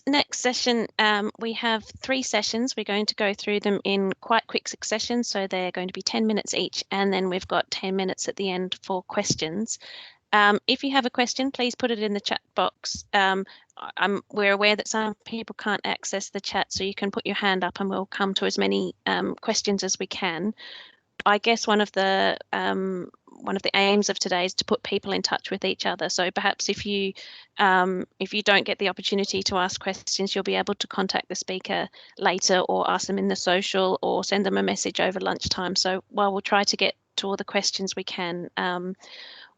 next session, we have 3 sessions. We're going to go through them in quite quick succession, so they're going to be 10 minutes each, and then we've got 10 minutes at the end for questions. If you have a question, please put it in the chat box. We're aware that some people can't access the chat, so you can put your hand up and we'll come to as many questions as we can. I guess one of the aims of today is to put people in touch with each other. So perhaps if you don't get the opportunity to ask questions, you'll be able to contact the speaker later, or ask them in the social, or send them a message over lunchtime. So while we'll try to get to all the questions we can,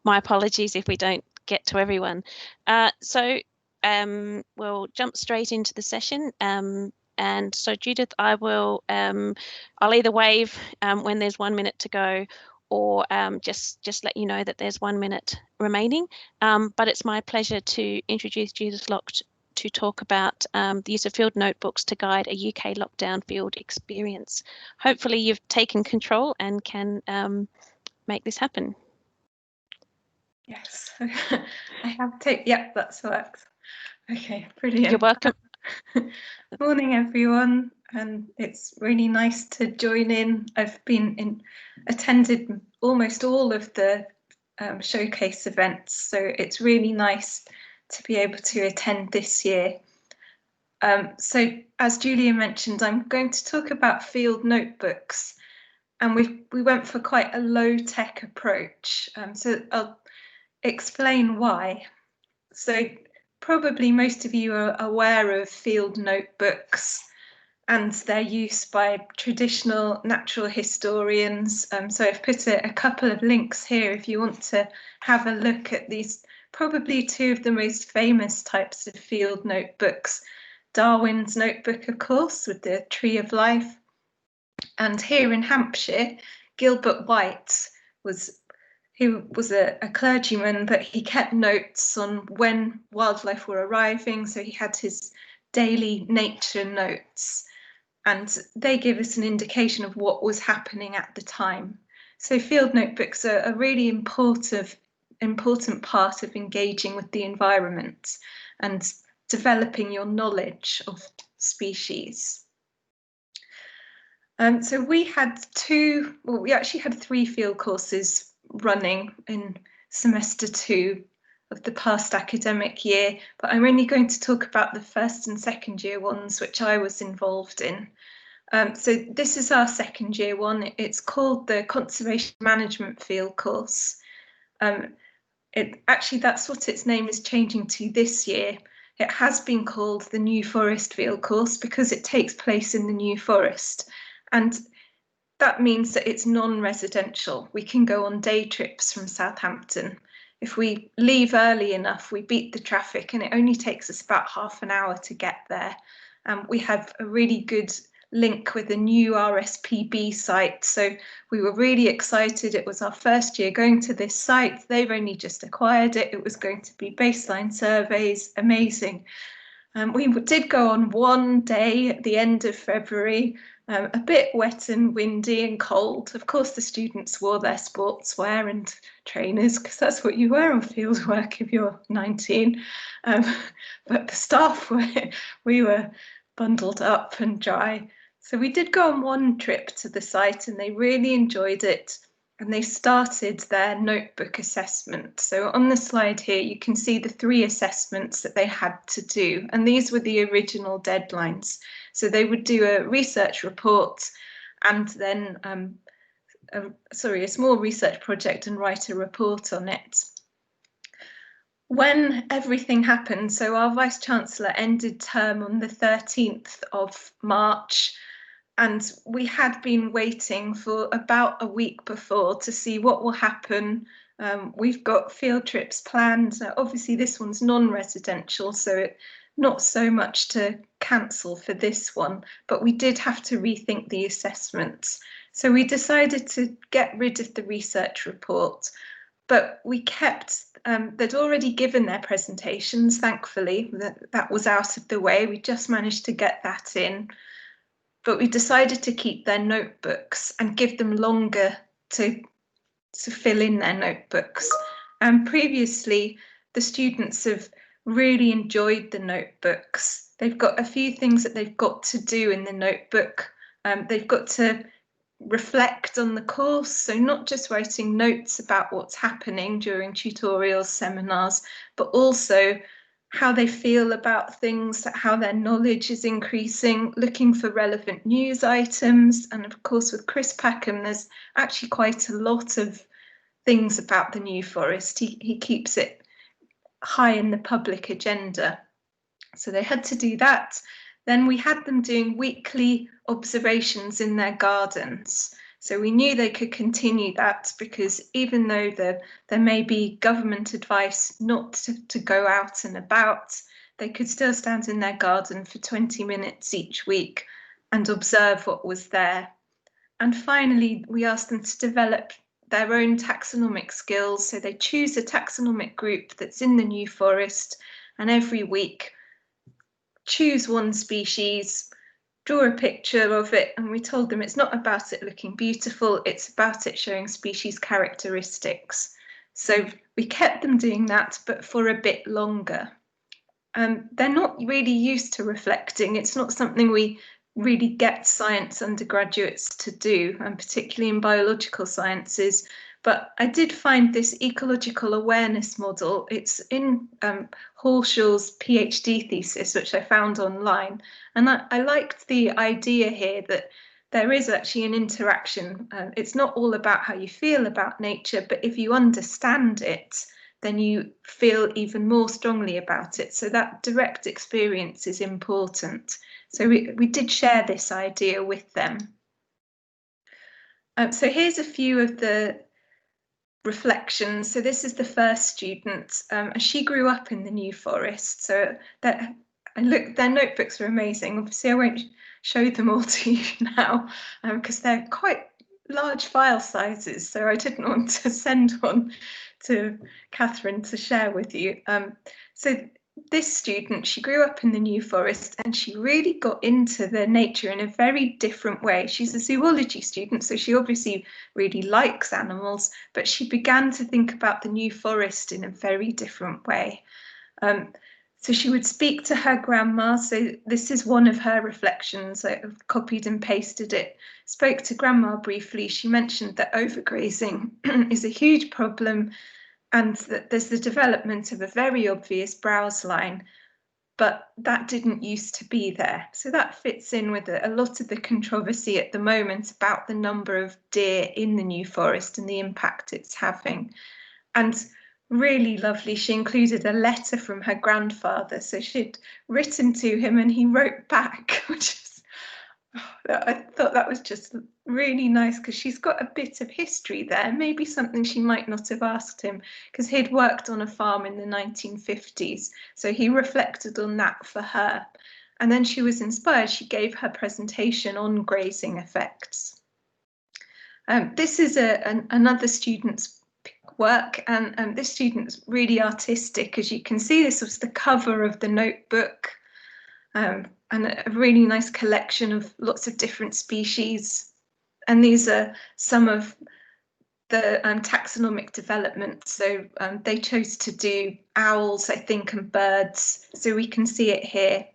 my apologies if we don't get to everyone. So we'll jump straight into the session. And so Judith, I'll either wave when there's 1 minute to go, or just let you know that there's 1 minute remaining. But it's my pleasure to introduce Judith Lock to talk about the use of field notebooks to guide a UK lockdown field experience. Hopefully you've taken control and can make this happen. Yes, I have taken, yeah, that works. Okay, brilliant. You're welcome. Morning, everyone, and it's really nice to join in. I've attended almost all of the showcase events, so it's really nice to be able to attend this year. So as Julia mentioned, I'm going to talk about field notebooks, and we went for quite a low-tech approach. So I'll explain why. So probably most of you are aware of field notebooks and their use by traditional natural historians. So I've put a couple of links here if you want to have a look at these, probably 2 of the most famous types of field notebooks. Darwin's notebook, of course, with the Tree of Life. And here in Hampshire, Gilbert White he was a clergyman, but he kept notes on when wildlife were arriving. So he had his daily nature notes, and they give us an indication of what was happening at the time. So field notebooks are a really important part of engaging with the environment and developing your knowledge of species. So we actually had 3 field courses running in semester 2 of the past academic year, but I'm only going to talk about the first and second year ones, which I was involved in. So this is our second year one. It's called the Conservation Management Field Course. Actually, that's what its name is changing to this year. It has been called the New Forest Field Course because it takes place in the New Forest. And that means that it's non-residential. We can go on day trips from Southampton. If we leave early enough, we beat the traffic, and it only takes us about half an hour to get there. We have a really good link with the new RSPB site, so we were really excited. It was our first year going to this site. They've only just acquired it. It was going to be baseline surveys, amazing. We did go on one day at the end of February, a bit wet and windy and cold. Of course, the students wore their sportswear and trainers, because that's what you wear on fieldwork if you're 19. But the staff we were bundled up and dry. So we did go on one trip to the site, and they really enjoyed it. And they started their notebook assessment. So on the slide here, you can see the 3 assessments that they had to do. And these were the original deadlines. So they would do a research report and then, a small research project and write a report on it. When everything happened, so our Vice-Chancellor ended term on the 13th of March, and we had been waiting for about a week before to see what will happen. We've got field trips planned. Obviously, this one's non-residential, so not so much to cancel for this one, but we did have to rethink the assessments. So we decided to get rid of the research report, but we kept, they'd already given their presentations, thankfully, that was out of the way. We just managed to get that in. But we decided to keep their notebooks and give them longer to fill in their notebooks. And previously, the students have really enjoyed the notebooks. they've got a few things that they've got to do in the notebook. They've got to reflect on the course, so not just writing notes about what's happening during tutorials, seminars, but also how they feel about things, how their knowledge is increasing, looking for relevant news items. And of course, with Chris Packham, there's actually quite a lot of things about the New Forest. He keeps it high in the public agenda. So they had to do that. Then we had them doing weekly observations in their gardens. So we knew they could continue that, because even though there may be government advice not to go out and about, they could still stand in their garden for 20 minutes each week and observe what was there. And finally, we asked them to develop their own taxonomic skills. So they choose a taxonomic group that's in the New Forest, and every week choose one species, draw a picture of it, and we told them it's not about it looking beautiful, it's about it showing species characteristics. So we kept them doing that, but for a bit longer. They're not really used to reflecting. It's not something we really get science undergraduates to do, and particularly in biological sciences. But I did find this ecological awareness model. It's in Horshaw's PhD thesis, which I found online. And I liked the idea here that there is actually an interaction. It's not all about how you feel about nature, but if you understand it, then you feel even more strongly about it. So that direct experience is important. So we did share this idea with them. So here's a few of the reflections. So this is the first student. She grew up in the New Forest. So that, and look, their notebooks are amazing. Obviously, I won't show them all to you now because they're quite large file sizes. So I didn't want to send one to Catherine to share with you. So this student, she grew up in the New Forest and she really got into the nature in a very different way. She's a zoology student, so she obviously really likes animals, but she began to think about the New Forest in a very different way. So she would speak to her grandma. So this is one of her reflections. I've copied and pasted it. Spoke to grandma briefly. She mentioned that overgrazing is a huge problem and that there's the development of a very obvious browse line, but that didn't used to be there. So that fits in with a lot of the controversy at the moment about the number of deer in the New Forest and the impact it's having. And really lovely, she included a letter from her grandfather. So she'd written to him and he wrote back, which is, I thought that was just really nice because she's got a bit of history there, maybe something she might not have asked him, because he'd worked on a farm in the 1950s. So he reflected on that for her. And then she was inspired. She gave her presentation on grazing effects. This is another student's work, and this student's really artistic. As you can see, this was the cover of the notebook. And a really nice collection of lots of different species. And these are some of the taxonomic development. So they chose to do owls, I think, and birds. So we can see it here.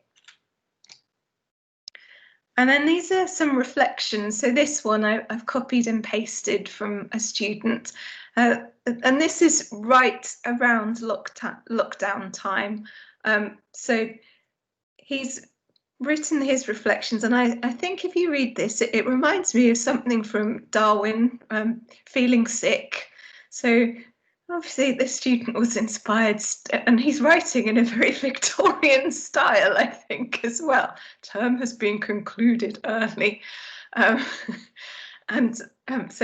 And then these are some reflections. So this one I've copied and pasted from a student. And this is right around lockdown time. So he's written his reflections, and I think if you read this, it reminds me of something from Darwin, feeling sick. So obviously the student was inspired, and he's writing in a very Victorian style, I think, as well. Term has been concluded early. So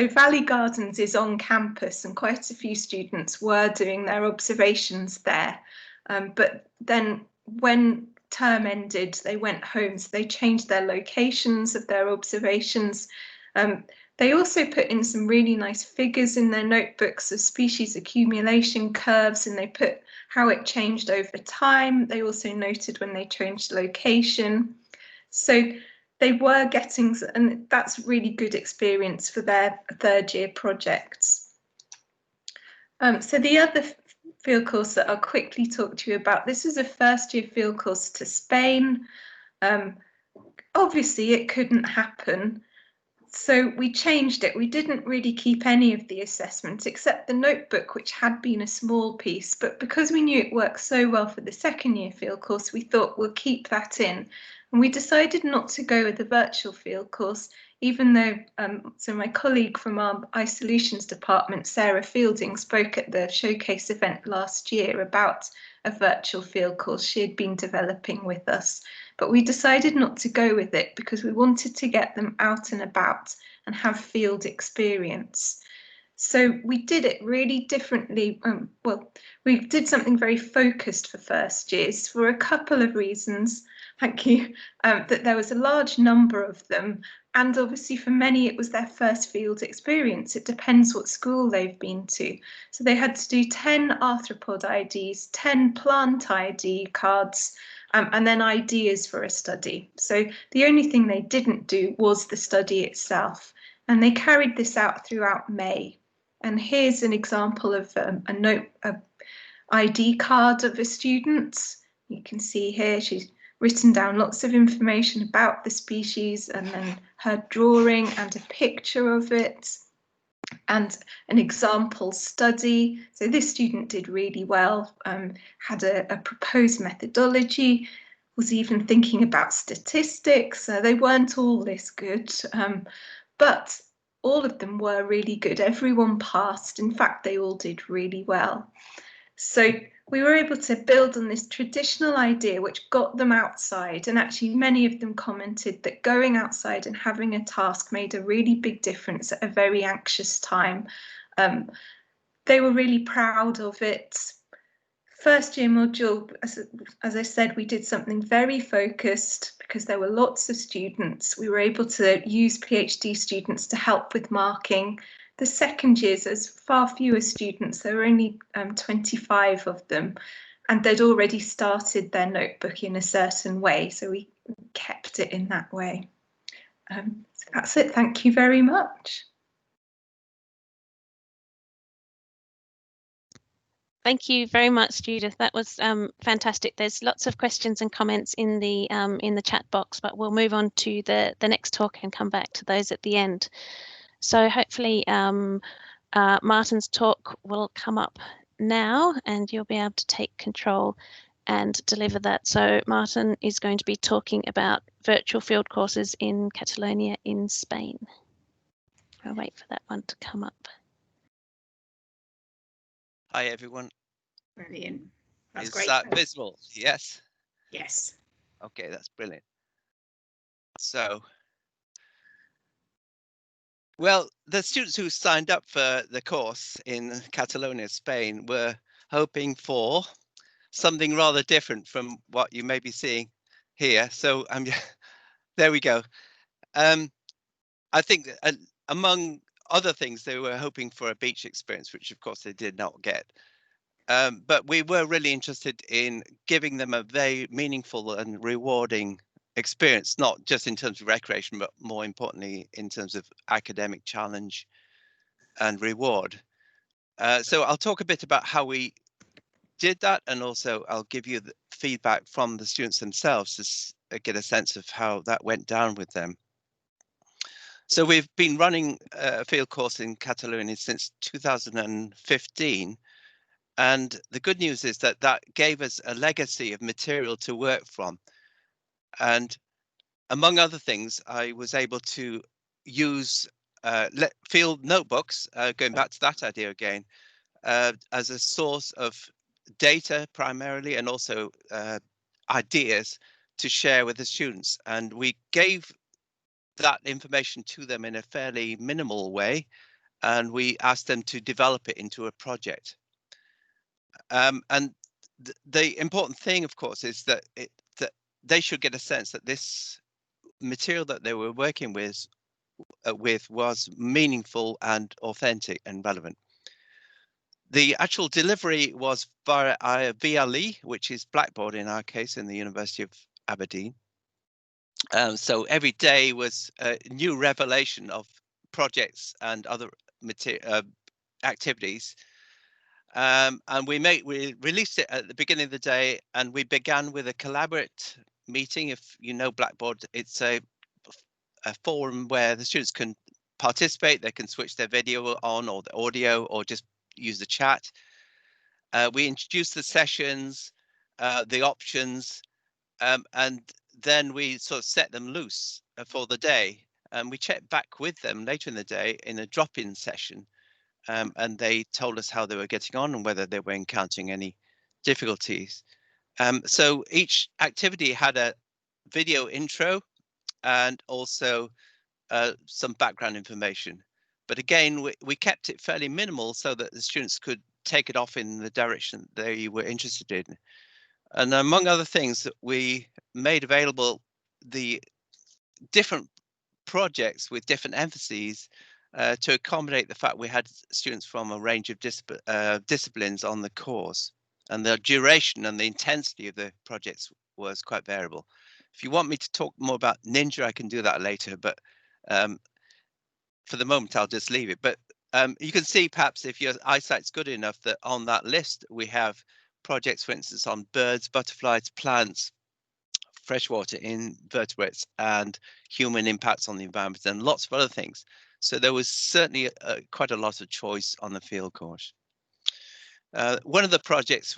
Valley Gardens is on campus, and quite a few students were doing their observations there. But then when term ended, they went home, so they changed their locations of their observations. They also put in some really nice figures in their notebooks of species accumulation curves, and they put how it changed over time. They also noted when they changed location. So they were getting, and that's really good experience for their third year projects. So the other field course that I'll quickly talk to you about. This is a first year field course to Spain. Obviously it couldn't happen, so we changed it. We didn't really keep any of the assessments except the notebook, which had been a small piece, but because we knew it worked so well for the second year field course, we thought we'll keep that in. And we decided not to go with the virtual field course, even though, so my colleague from our iSolutions department, Sarah Fielding, spoke at the showcase event last year about a virtual field course she had been developing with us. But we decided not to go with it because we wanted to get them out and about and have field experience. So we did it really differently. Well, we did something very focused for first years for a couple of reasons. Thank you. That there was a large number of them, and obviously for many it was their first field experience. It depends what school they've been to. So they had to do 10 arthropod IDs, 10 plant ID cards, and then ideas for a study. So the only thing they didn't do was the study itself. And they carried this out throughout May. And here's an example of a ID card of a student. You can see here she's written down lots of information about the species and then her drawing and a picture of it and an example study. So this student did really well, had a proposed methodology, was even thinking about statistics. They weren't all this good, but all of them were really good. Everyone passed. In fact, they all did really well. So we were able to build on this traditional idea, which got them outside. And actually, many of them commented that going outside and having a task made a really big difference at a very anxious time. They were really proud of it. First year module, as I said, we did something very focused because there were lots of students. We were able to use PhD students to help with marking. The second years, there's far fewer students. There were only 25 of them, and they'd already started their notebook in a certain way, so we kept it in that way. So that's it. Thank you very much. Thank you very much, Judith. That was fantastic. There's lots of questions and comments in the chat box, but we'll move on to the next talk and come back to those at the end. So hopefully Martin's talk will come up now and you'll be able to take control and deliver that. So Martin is going to be talking about virtual field courses in Catalonia in Spain. I'll wait for that one to come up. Hi everyone. Brilliant. That's great. Is that visible? Yes. Yes. Okay, that's brilliant. So, well, the students who signed up for the course in Catalonia, Spain, were hoping for something rather different from what you may be seeing here. So, there we go. I think among other things, they were hoping for a beach experience, which of course they did not get. But we were really interested in giving them a very meaningful and rewarding experience, not just in terms of recreation, but more importantly, in terms of academic challenge and reward. So I'll talk a bit about how we did that, and also I'll give you the feedback from the students themselves to get a sense of how that went down with them. So we've been running a field course in Catalonia since 2015. And the good news is that that gave us a legacy of material to work from. And among other things, I was able to use field notebooks, going back to that idea again, as a source of data primarily, and also ideas to share with the students. And we gave that information to them in a fairly minimal way, and we asked them to develop it into a project. And the important thing, of course, is that they should get a sense that this material that they were working with was meaningful and authentic and relevant. The actual delivery was via VLE, which is Blackboard in our case, in the University of Aberdeen. So every day was a new revelation of projects and other activities. And we released it at the beginning of the day, and we began with a collaborate meeting. If you know Blackboard, it's a forum where the students can participate. They can switch their video on or the audio, or just use the chat. We introduced the sessions, the options, and then we sort of set them loose for the day. And we checked back with them later in the day in a drop-in session, and they told us how they were getting on and whether they were encountering any difficulties. So each activity had a video intro and also some background information. But again, we kept it fairly minimal so that the students could take it off in the direction they were interested in. And among other things, we made available the different projects with different emphases to accommodate the fact we had students from a range of disciplines on the course, and the duration and the intensity of the projects was quite variable. If you want me to talk more about Ninja, I can do that later, but for the moment I'll just leave it. But you can see, perhaps if your eyesight's good enough, that on that list we have projects, for instance, on birds, butterflies, plants, freshwater invertebrates, and human impacts on the environment, and lots of other things. So there was certainly quite a lot of choice on the field course. One of the projects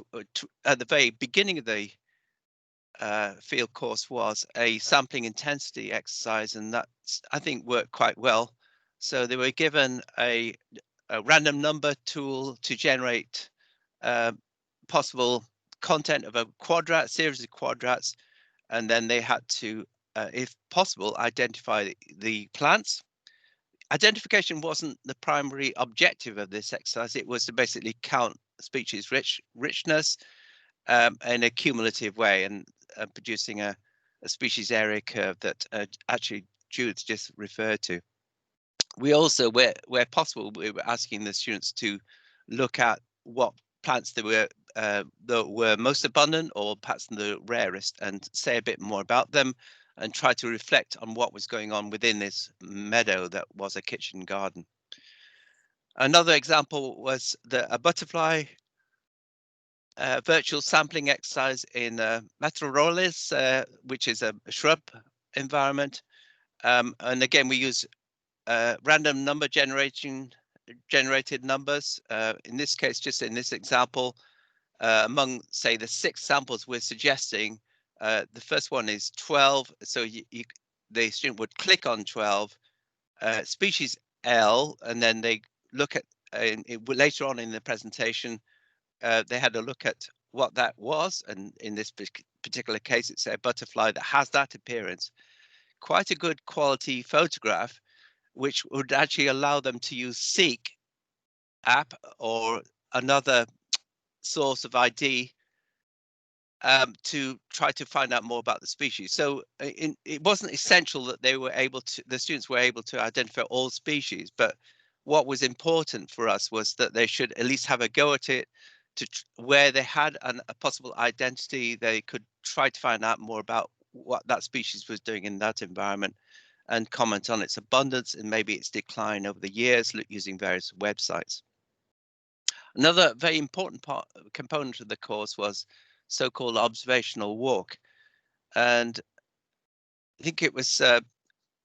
at the very beginning of the field course was a sampling intensity exercise, and that, I think, worked quite well. So they were given a random number tool to generate possible content of a series of quadrats, and then they had to, if possible, identify the plants. Identification wasn't the primary objective of this exercise. It was to basically count species richness in a cumulative way, and producing a species area curve that actually Judith just referred to. We also, where possible, we were asking the students to look at what plants that were most abundant, or perhaps the rarest, and say a bit more about them, and try to reflect on what was going on within this meadow that was a kitchen garden. Another example was a butterfly virtual sampling exercise in Matorrales, which is a shrub environment. And again, we use random number generated numbers. In this case, just in this example, among, say, the 6 samples we're suggesting, the first one is 12. So the student would click on 12, species L, and then they look at, later on in the presentation, they had a look at what that was. And in this particular case, it's a butterfly that has that appearance. Quite a good quality photograph, which would actually allow them to use Seek app or another source of ID to try to find out more about the species. So it wasn't essential that the students were able to identify all species, but what was important for us was that they should at least have a go at it, where they had a possible identity. They could try to find out more about what that species was doing in that environment, and comment on its abundance and maybe its decline over the years using various websites. Another very important component of the course was so-called observational walk. And I think it was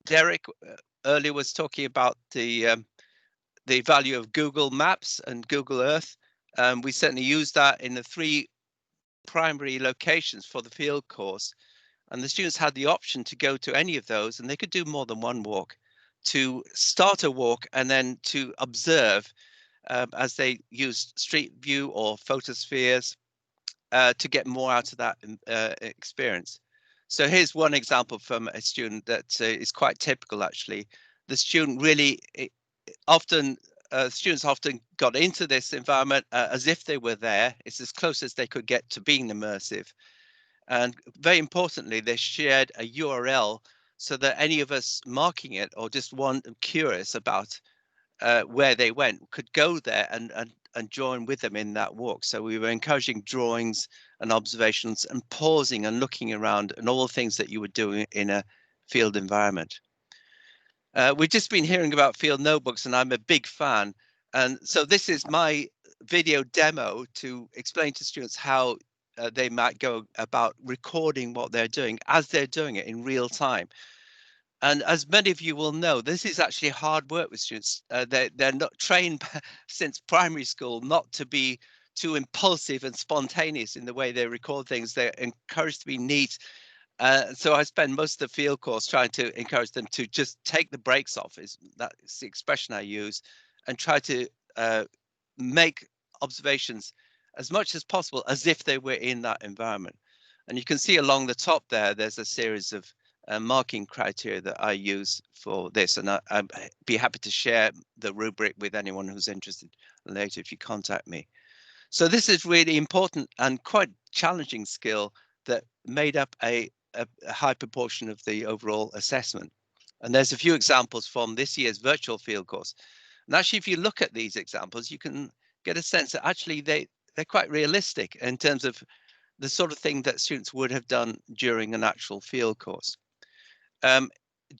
Derek earlier was talking about the value of Google Maps and Google Earth. We certainly used that in the 3 primary locations for the field course. And the students had the option to go to any of those, and they could do more than one walk, to start a walk and then to observe as they used Street View or photospheres to get more out of that experience. So here's one example from a student that is quite typical, actually. The student really students often got into this environment as if they were there. It's as close as they could get to being immersive. And very importantly, they shared a URL so that any of us marking it or just curious about where they went could go there and join with them in that walk. So we were encouraging drawings and observations and pausing and looking around and all the things that you would do in a field environment. We've just been hearing about field notebooks, and I'm a big fan. And so this is my video demo to explain to students how they might go about recording what they're doing as they're doing it in real time. And as many of you will know, this is actually hard work with students. They're not trained since primary school not to be too impulsive and spontaneous in the way they record things. They're encouraged to be neat. So I spend most of the field course trying to encourage them to just take the brakes off, that's the expression I use, and try to make observations as much as possible as if they were in that environment. And you can see along the top there, there's a series of marking criteria that I use for this, and I'd be happy to share the rubric with anyone who's interested later if you contact me. So this is really important and quite challenging skill that made up a high proportion of the overall assessment. And there's a few examples from this year's virtual field course. And actually, if you look at these examples, you can get a sense that actually they're quite realistic in terms of the sort of thing that students would have done during an actual field course.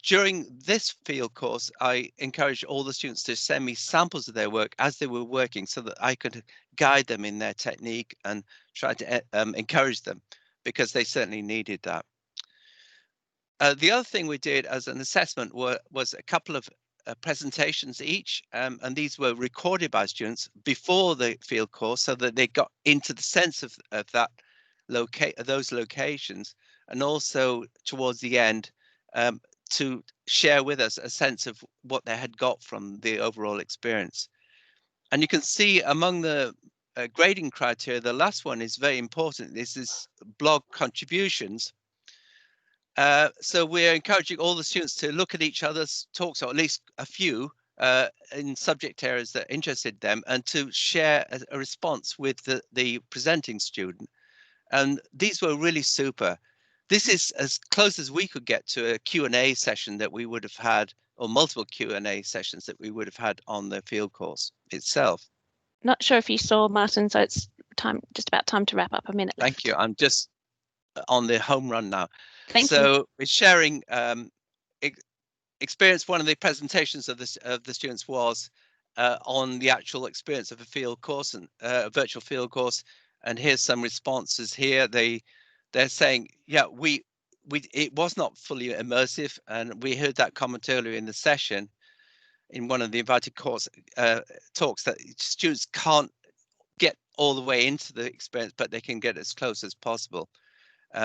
During this field course, I encouraged all the students to send me samples of their work as they were working so that I could guide them in their technique and try to encourage them, because they certainly needed that. The other thing we did as an assessment was a couple of presentations each, and these were recorded by students before the field course so that they got into the sense of that those locations, and also towards the end to share with us a sense of what they had got from the overall experience. And you can see among the grading criteria, the last one is very important. This is blog contributions. So we're encouraging all the students to look at each other's talks, or at least a few, in subject areas that interested them, and to share a response with the presenting student. And these were really super. This is as close as we could get to a Q&A session that we would have had, or multiple Q&A sessions that we would have had on the field course itself. Not sure if you saw, Martin, so it's just about time to wrap up. A minute left. Thank you. I'm just on the home run now. Thank you. So we're sharing experience. One of the presentations of the students was on the actual experience of a field course and a virtual field course. And here's some responses here. They're saying, yeah, it was not fully immersive, and we heard that comment earlier in the session in one of the invited course talks, that students can't get all the way into the experience, but they can get as close as possible.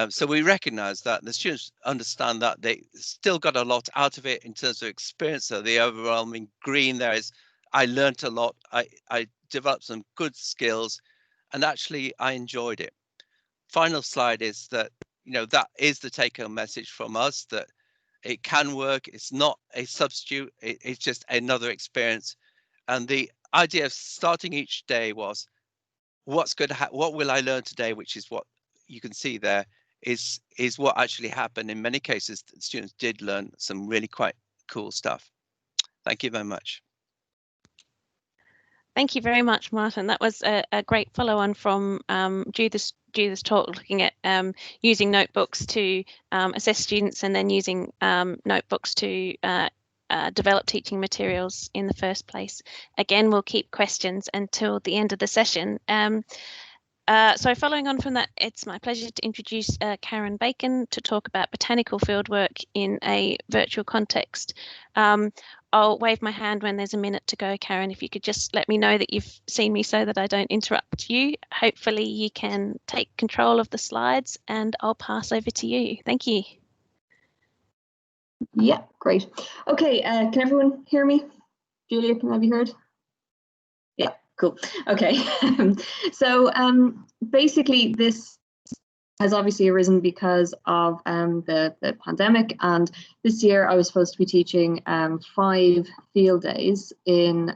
So we recognize that the students understand that they still got a lot out of it in terms of experience. So the overwhelming green there is, I learned a lot, I developed some good skills, and actually I enjoyed it. Final slide is that, that is the take-home message from us, that it can work. It's not a substitute. It's just another experience. And the idea of starting each day was, what will I learn today? Which is what you can see there is what actually happened. In many cases, students did learn some really quite cool stuff. Thank you very much. Thank you very much, Martin. That was a great follow-on from Judith's talk, looking at using notebooks to assess students, and then using notebooks to develop teaching materials in the first place. Again, we'll keep questions until the end of the session. So following on from that, it's my pleasure to introduce Karen Bacon to talk about botanical fieldwork in a virtual context. I'll wave my hand when there's a minute to go. Karen, if you could just let me know that you've seen me so that I don't interrupt you. Hopefully you can take control of the slides, and I'll pass over to you. Thank you. Yeah, great. Okay, can everyone hear me? Julia, can I be heard? Yeah, cool. Okay, so basically this has obviously arisen because of the pandemic, and this year I was supposed to be teaching 5 field days in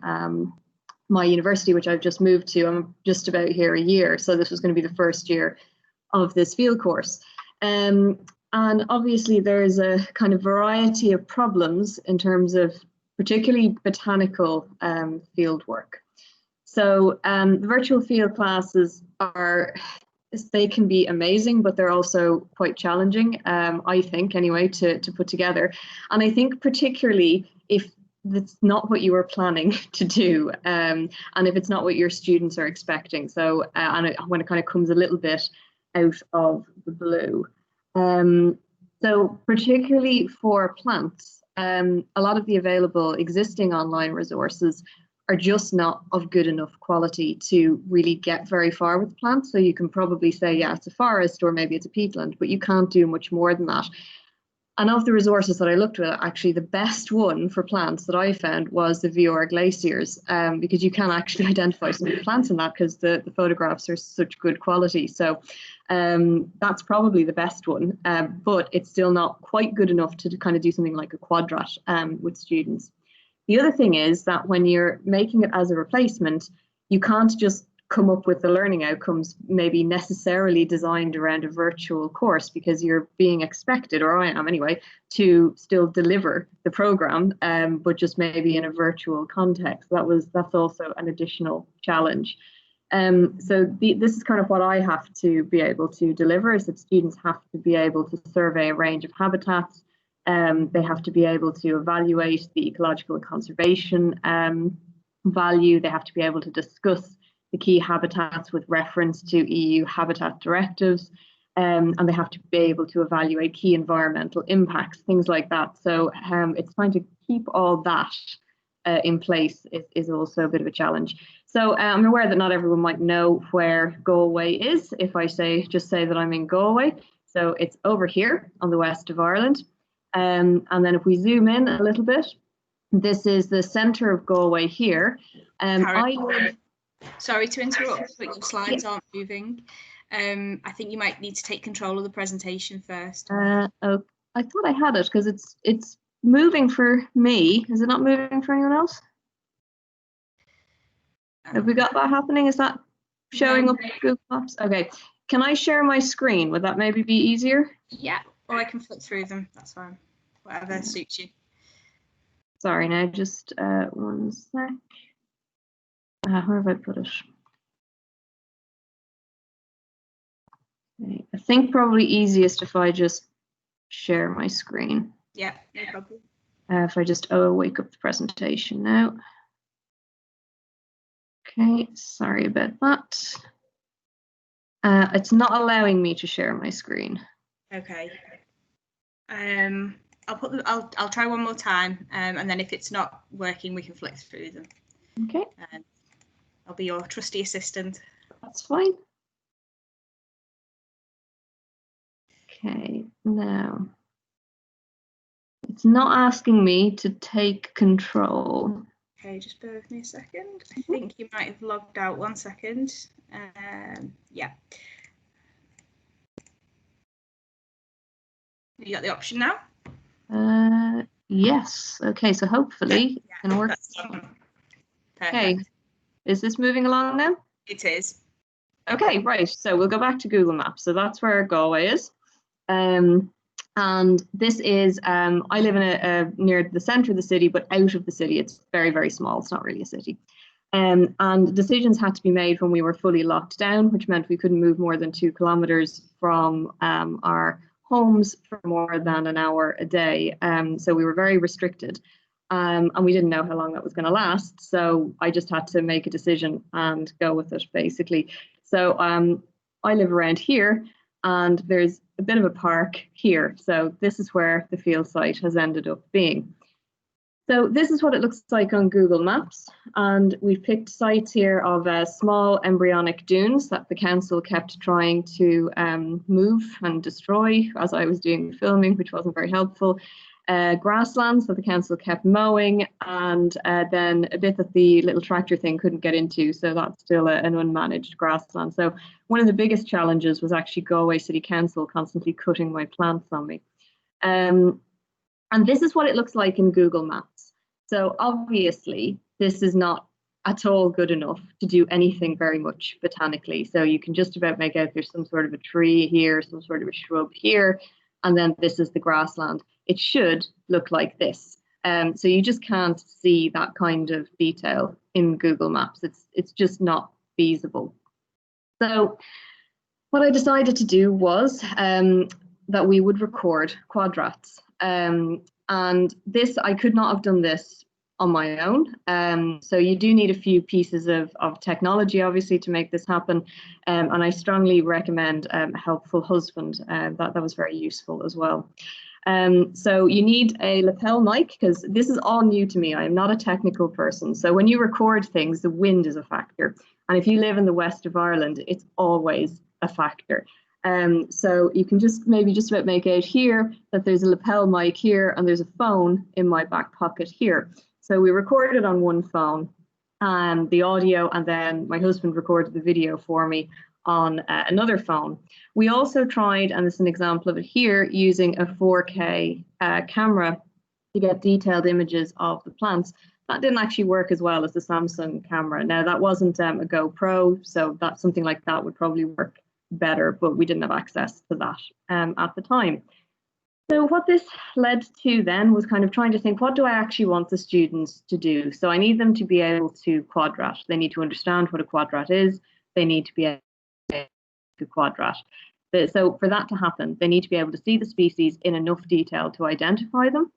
my university, which I've just moved to. I'm just about here a year, so this was going to be the first year of this field course. And obviously there's a kind of variety of problems in terms of particularly botanical field work. So the virtual field classes they can be amazing, but they're also quite challenging, I think anyway, to put together. And I think particularly if that's not what you were planning to do, and if it's not what your students are expecting. So when it kind of comes a little bit out of the blue. So particularly for plants, a lot of the available existing online resources are just not of good enough quality to really get very far with plants. So you can probably say, yeah, it's a forest or maybe it's a peatland, but you can't do much more than that. And of the resources that I looked at, actually the best one for plants that I found was the VR glaciers, because you can actually identify some of the plants in that because the photographs are such good quality. So that's probably the best one, but it's still not quite good enough to kind of do something like a quadrat with students. The other thing is that when you're making it as a replacement, you can't just come up with the learning outcomes maybe necessarily designed around a virtual course, because you're being expected, or I am anyway, to still deliver the program, but just maybe in a virtual context. That's also an additional challenge. So this is kind of what I have to be able to deliver, is that students have to be able to survey a range of habitats. They have to be able to evaluate the ecological and conservation value. They have to be able to discuss the key habitats with reference to EU habitat directives, and they have to be able to evaluate key environmental impacts, things like that. So it's trying to keep all that in place is also a bit of a challenge. So I'm aware that not everyone might know where Galway is if I just say that I'm in Galway. So it's over here on the west of Ireland. And then if we zoom in a little bit, this is the centre of Galway here. Sorry to interrupt, but your slides aren't moving. I think you might need to take control of the presentation first. Oh, I thought I had it because it's moving for me. Is it not moving for anyone else? Have we got that happening? Is that showing up in Google Maps? Okay. Can I share my screen? Would that maybe be easier? Yeah, or I can flick through them. That's fine. Whatever suits you. Sorry, now just one sec. Where have I put it? Okay. I think probably easiest if I just share my screen. Yeah, no problem. If I just wake up the presentation now. Okay, sorry about that. It's not allowing me to share my screen. Okay. I'll try one more time, and then if it's not working, we can flick through them. Okay. I'll be your trusty assistant. That's fine. Okay, now it's not asking me to take control. Okay, just bear with me a second. I think you might have logged out. 1 second. Yeah. You got the option now? Yes. Okay, so hopefully it's going to work. Okay, is this moving along now? It is. Okay, right. So we'll go back to Google Maps. So that's where Galway is. And this is, I live in near the centre of the city, but out of the city. It's very, very small. It's not really a city. And decisions had to be made when we were fully locked down, which meant we couldn't move more than 2 kilometres from our homes for more than an hour a day. So we were very restricted. And we didn't know how long that was going to last. So I just had to make a decision and go with it, basically. So I live around here, and there's a bit of a park here. So this is where the field site has ended up being. So this is what it looks like on Google Maps. And we've picked sites here of small embryonic dunes that the council kept trying to move and destroy as I was doing the filming, which wasn't very helpful. Grasslands that the council kept mowing, and then a bit that the little tractor thing couldn't get into, so that's still an unmanaged grassland. So one of the biggest challenges was actually Galway City Council constantly cutting my plants on me. And this is what it looks like in Google Maps. So obviously this is not at all good enough to do anything very much botanically. So you can just about make out there's some sort of a tree here, some sort of a shrub here, and then this is the grassland. It should look like this. So you just can't see that kind of detail in Google Maps. It's just not feasible. So what I decided to do was that we would record quadrats. And this, I could not have done this on my own. So you do need a few pieces of technology, obviously, to make this happen. And I strongly recommend a helpful husband. That was very useful as well. So you need a lapel mic, because this is all new to me. I am not a technical person. So when you record things, the wind is a factor. And if you live in the west of Ireland, it's always a factor. So you can maybe just about make out here that there's a lapel mic here and there's a phone in my back pocket here. So we recorded on one phone, the audio, and then my husband recorded the video for me on another phone. We also tried, and this is an example of it here, using a 4K camera to get detailed images of the plants. That didn't actually work as well as the Samsung camera. Now, that wasn't a GoPro, so something like that would probably work better, but we didn't have access to that at the time. So what this led to then was kind of trying to think, what do I actually want the students to do? So I need them to be able to quadrat. They need to understand what a quadrat is. They need to be able to quadrat. So for that to happen, they need to be able to see the species in enough detail to identify them.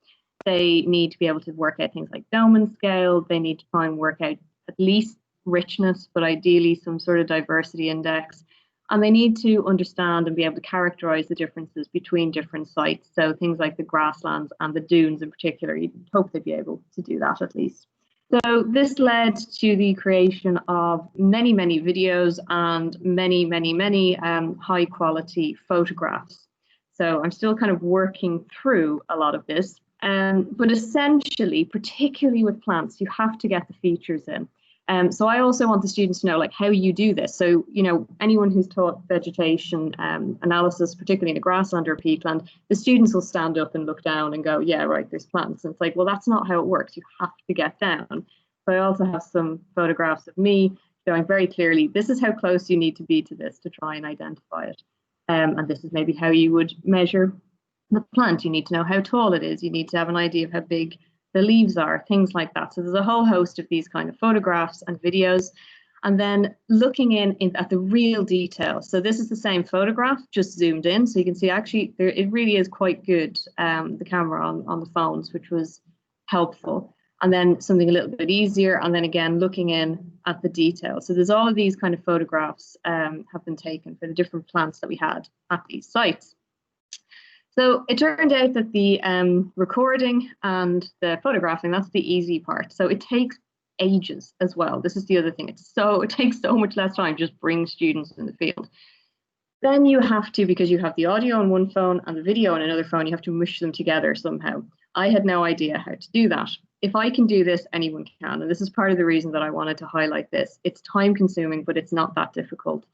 They need to be able to work out things like Bowman scale. They need to try and work out at least richness, but ideally some sort of diversity index. And they need to understand and be able to characterize the differences between different sites. So things like the grasslands and the dunes in particular, you'd hope they'd be able to do that at least. So this led to the creation of many, many videos and many, many, many high quality photographs. So I'm still kind of working through a lot of this. But essentially, particularly with plants, you have to get the features in. So I also want the students to know like how you do this. So, you know, anyone who's taught vegetation analysis, particularly in a grassland or a peatland, the students will stand up and look down and go, yeah, right, there's plants. And it's like, well, that's not how it works. You have to get down. So I also have some photographs of me showing very clearly, this is how close you need to be to this to try and identify it. And this is maybe how you would measure the plant. You need to know how tall it is. You need to have an idea of how big the leaves are, things like that. So there's a whole host of these kind of photographs and videos, and then looking in at the real detail. So this is the same photograph, just zoomed in. So you can see actually it really is quite good, the camera on the phones, which was helpful. And then something a little bit easier, and then again, looking in at the detail. So there's all of these kind of photographs have been taken for the different plants that we had at these sites. So it turned out that the recording and the photographing, that's the easy part. So it takes ages as well. This is the other thing. It takes so much less time, just bring students in the field. Then you have to, because you have the audio on one phone and the video on another phone, you have to mush them together somehow. I had no idea how to do that. If I can do this, anyone can. And this is part of the reason that I wanted to highlight this. It's time consuming, but it's not that difficult.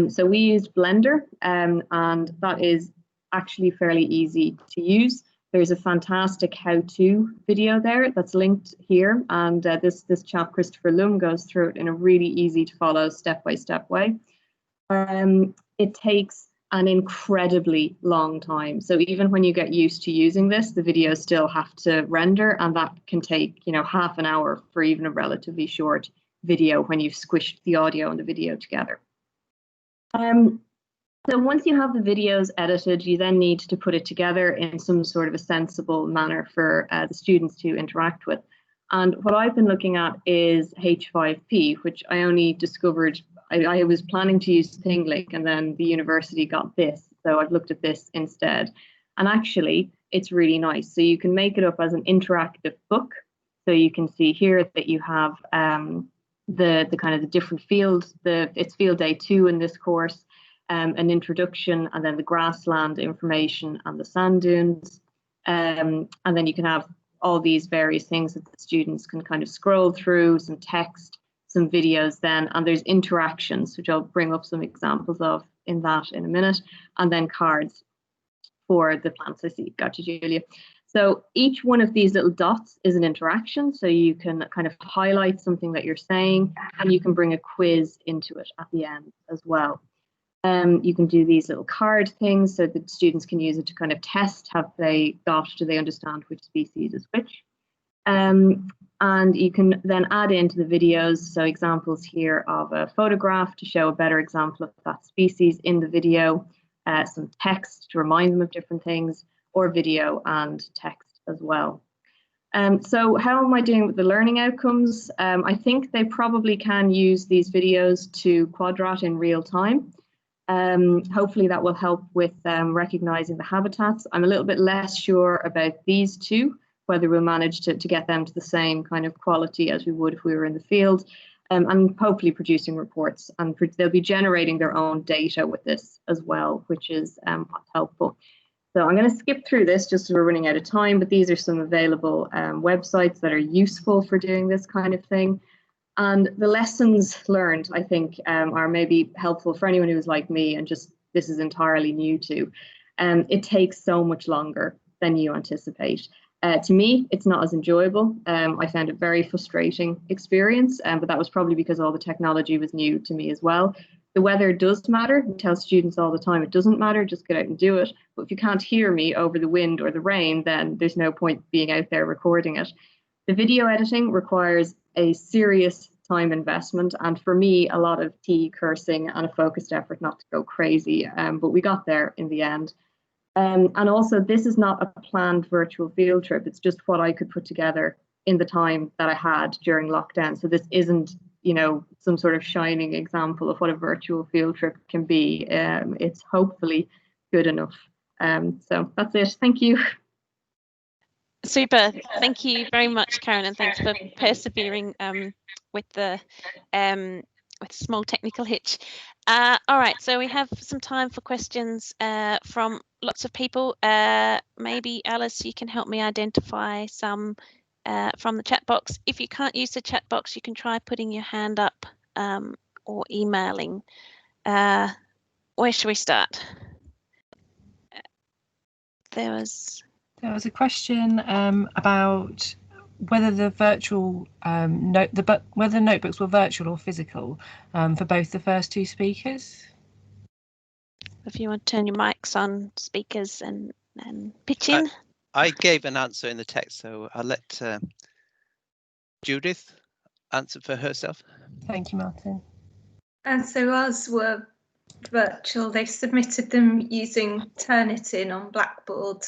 So we used Blender, and that is actually fairly easy to use. There's a fantastic how-to video there that's linked here, and this chap Christopher Lum goes through it in a really easy to follow step-by-step way. It takes an incredibly long time, so even when you get used to using this, the videos still have to render, and that can take, you know, half an hour for even a relatively short video when you've squished the audio and the video together. So once you have the videos edited, you then need to put it together in some sort of a sensible manner for the students to interact with. And what I've been looking at is H5P, which I only discovered, I was planning to use ThingLink, and then the university got this. So I've looked at this instead. And actually, it's really nice. So you can make it up as an interactive book. So you can see here that you have the kind of the different fields. It's field day 2 in this course. An introduction, and then the grassland information and the sand dunes. And then you can have all these various things that the students can kind of scroll through, some text, some videos then, and there's interactions, which I'll bring up some examples of in a minute, and then cards for the plants. I see, gotcha, Julia. So each one of these little dots is an interaction, so you can kind of highlight something that you're saying, and you can bring a quiz into it at the end as well. You can do these little card things so that students can use it to kind of test, do they understand which species is which. And you can then add into the videos, so examples here of a photograph to show a better example of that species in the video, some text to remind them of different things, or video and text as well. So how am I doing with the learning outcomes? I think they probably can use these videos to quadrat in real time. Hopefully that will help with recognizing the habitats. I'm a little bit less sure about these two, whether we'll manage to get them to the same kind of quality as we would if we were in the field, and hopefully producing reports. And they'll be generating their own data with this as well, which is helpful. So I'm going to skip through this just as we're running out of time, but these are some available websites that are useful for doing this kind of thing. And the lessons learned, I think, are maybe helpful for anyone who's like me and just this is entirely new to. It takes so much longer than you anticipate. To me, it's not as enjoyable. I found it a very frustrating experience, but that was probably because all the technology was new to me as well. The weather does matter. We tell students all the time it doesn't matter, just get out and do it. But if you can't hear me over the wind or the rain, then there's no point being out there recording it. The video editing requires a serious time investment, and for me, a lot of cursing and a focused effort not to go crazy, but we got there in the end. And also, this is not a planned virtual field trip. It's just what I could put together in the time that I had during lockdown. So this isn't, you know, some sort of shining example of what a virtual field trip can be. It's hopefully good enough. So that's it. Thank you. Super. Thank you very much, Karen, and thanks for persevering with the small technical hitch. All right, so we have some time for questions from lots of people. Maybe Alice, you can help me identify some from the chat box. If you can't use the chat box, you can try putting your hand up or emailing. Where should we start? There was a question about whether the virtual whether notebooks were virtual or physical for both the first two speakers. If you want to turn your mics on, speakers, and pitch in. I gave an answer in the text, so I'll let Judith answer for herself. Thank you, Martin. And so ours were virtual. They submitted them using Turnitin on Blackboard,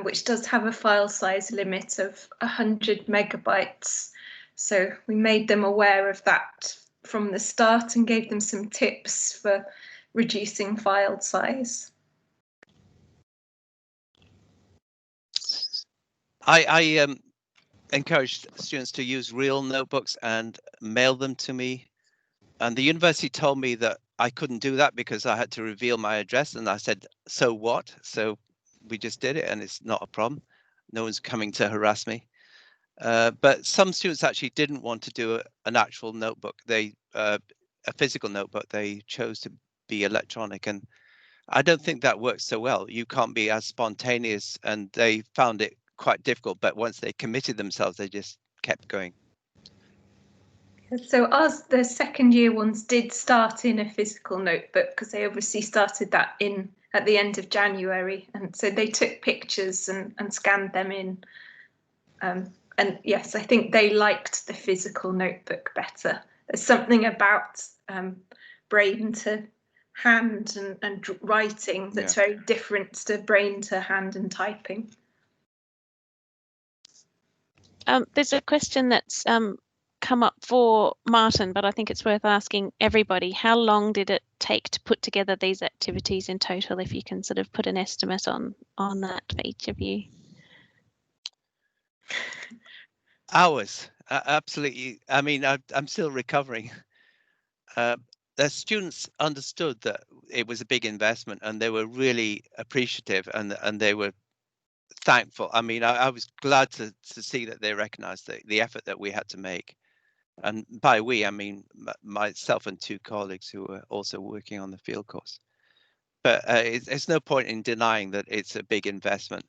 which does have a file size limit of 100 megabytes. So we made them aware of that from the start and gave them some tips for reducing file size. I encouraged students to use real notebooks and mail them to me. And the university told me that I couldn't do that because I had to reveal my address. And I said, so what? So we just did it and it's not a problem. No one's coming to harass me. But some students actually didn't want to do an actual notebook. They a physical notebook. They chose to be electronic, and I don't think that works so well. You can't be as spontaneous, and they found it quite difficult. But once they committed themselves, they just kept going. So ours, the second year ones did start in a physical notebook because they obviously started that at the end of January, and so they took pictures and scanned them in. And yes, I think they liked the physical notebook better. There's something about brain to hand and writing that's very different to brain to hand and typing. There's a question that's come up for Martin, but I think it's worth asking everybody. How long did it take to put together these activities in total, if you can sort of put an estimate on that for each of you? Hours, absolutely. I mean, I'm still recovering. The students understood that it was a big investment and they were really appreciative and they were thankful. I mean, I was glad to see that they recognized the effort that we had to make. And by we, I mean myself and two colleagues who were also working on the field course. But it's no point in denying that it's a big investment.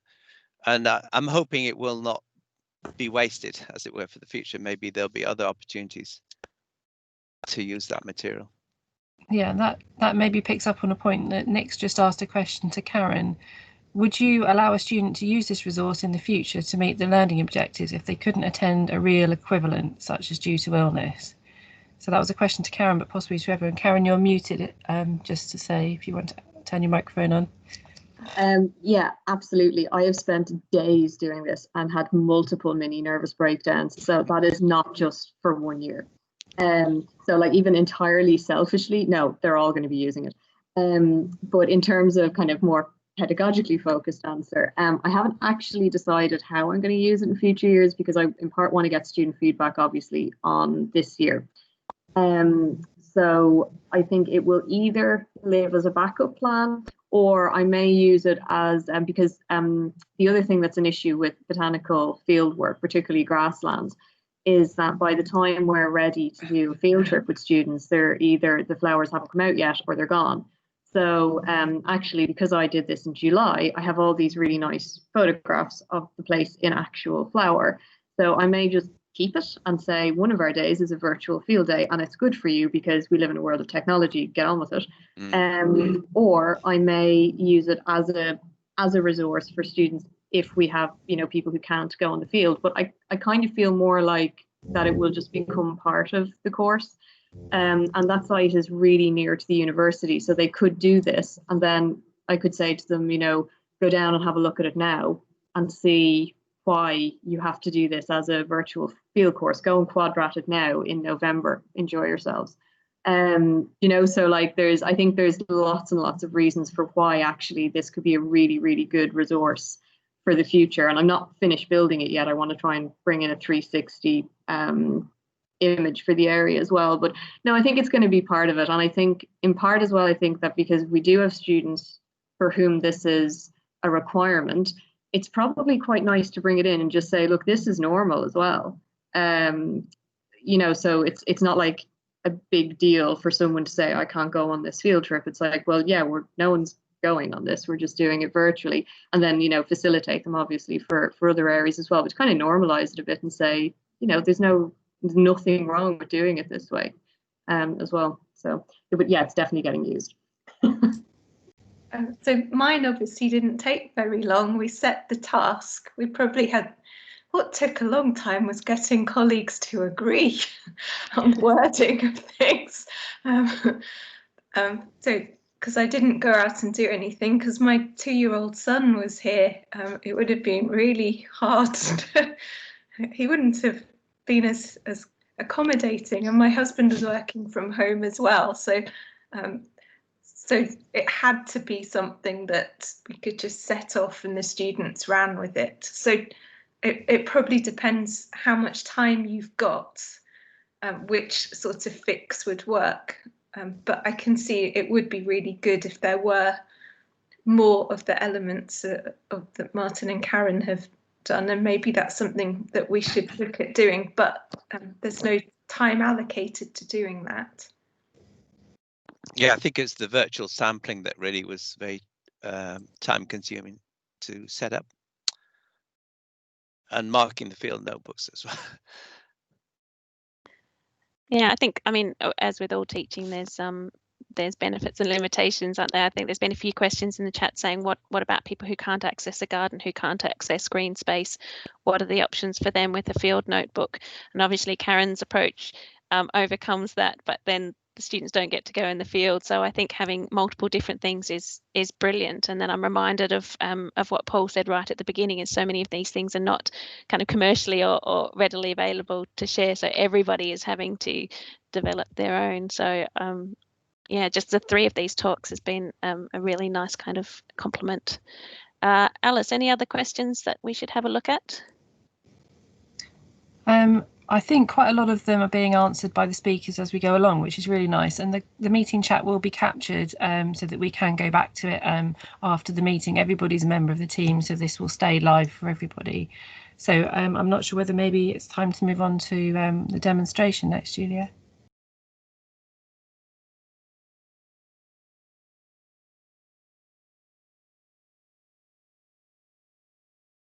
And I'm hoping it will not be wasted, as it were, for the future. Maybe there'll be other opportunities to use that material. Yeah, that maybe picks up on a point that Nick's just asked a question to Karen. Would you allow a student to use this resource in the future to meet the learning objectives if they couldn't attend a real equivalent, such as due to illness? So that was a question to Karen, but possibly to everyone. Karen, you're muted, just to say if you want to turn your microphone on. Yeah, absolutely. I have spent days doing this and had multiple mini nervous breakdowns. So that is not just for 1 year. So like even entirely selfishly, no, they're all going to be using it. But in terms of kind of more pedagogically focused answer, I haven't actually decided how I'm going to use it in future years because I in part want to get student feedback obviously on this year. So I think it will either live as a backup plan, or I may use it as, because the other thing that's an issue with botanical field work, particularly grasslands, is that by the time we're ready to do a field trip with students, they're either the flowers haven't come out yet or they're gone. So actually, because I did this in July, I have all these really nice photographs of the place in actual flower. So I may just keep it and say one of our days is a virtual field day, and it's good for you because we live in a world of technology, get on with it. Or I may use it as a resource for students if we have, you know, people who can't go on the field. But I kind of feel more like that it will just become part of the course. And that site is really near to the university, so they could do this, and then I could say to them, you know, go down and have a look at it now and see why you have to do this as a virtual field course. Go and quadrat it now in November. Enjoy yourselves. You know, so like I think there's lots and lots of reasons for why actually this could be a really, really good resource for the future. And I'm not finished building it yet. I want to try and bring in a 360 image for the area as well. But no, I think it's going to be part of it. And I think in part as well, I think that because we do have students for whom this is a requirement, it's probably quite nice to bring it in and just say, look, this is normal as well. You know, so it's not like a big deal for someone to say, I can't go on this field trip. It's like, well, yeah, no one's going on this. We're just doing it virtually. And then, you know, facilitate them obviously for other areas as well, but kind of normalize it a bit and say, you know, there's nothing wrong with doing it this way as well. So, but yeah, it's definitely getting used. So mine obviously didn't take very long. We set the task. We probably had, what took a long time was getting colleagues to agree on the wording of things. So because I didn't go out and do anything because my 2-year-old son was here, it would have been really hard. He wouldn't have been as accommodating, and my husband was working from home as well. So it had to be something that we could just set off and the students ran with it. So it probably depends how much time you've got, which sort of fix would work. But I can see it would be really good if there were more of the elements that Martin and Karen have done, and maybe that's something that we should look at doing, but there's no time allocated to doing that. Yeah, I think it's the virtual sampling that really was very time consuming to set up, and marking the field notebooks as well. Yeah, I think, I mean, as with all teaching, there's benefits and limitations, aren't there? I think there's been a few questions in the chat saying, what about people who can't access a garden, who can't access green space? What are the options for them with a field notebook? And obviously Karen's approach overcomes that, but then the students don't get to go in the field. So I think having multiple different things is brilliant. And then I'm reminded of what Paul said right at the beginning, is so many of these things are not kind of commercially or readily available to share. So everybody is having to develop their own. So yeah, just the 3 of these talks has been a really nice kind of compliment. Alice, any other questions that we should have a look at? I think quite a lot of them are being answered by the speakers as we go along, which is really nice. And the meeting chat will be captured so that we can go back to it after the meeting. Everybody's a member of the team, so this will stay live for everybody. So I'm not sure whether maybe it's time to move on to the demonstration next, Julia.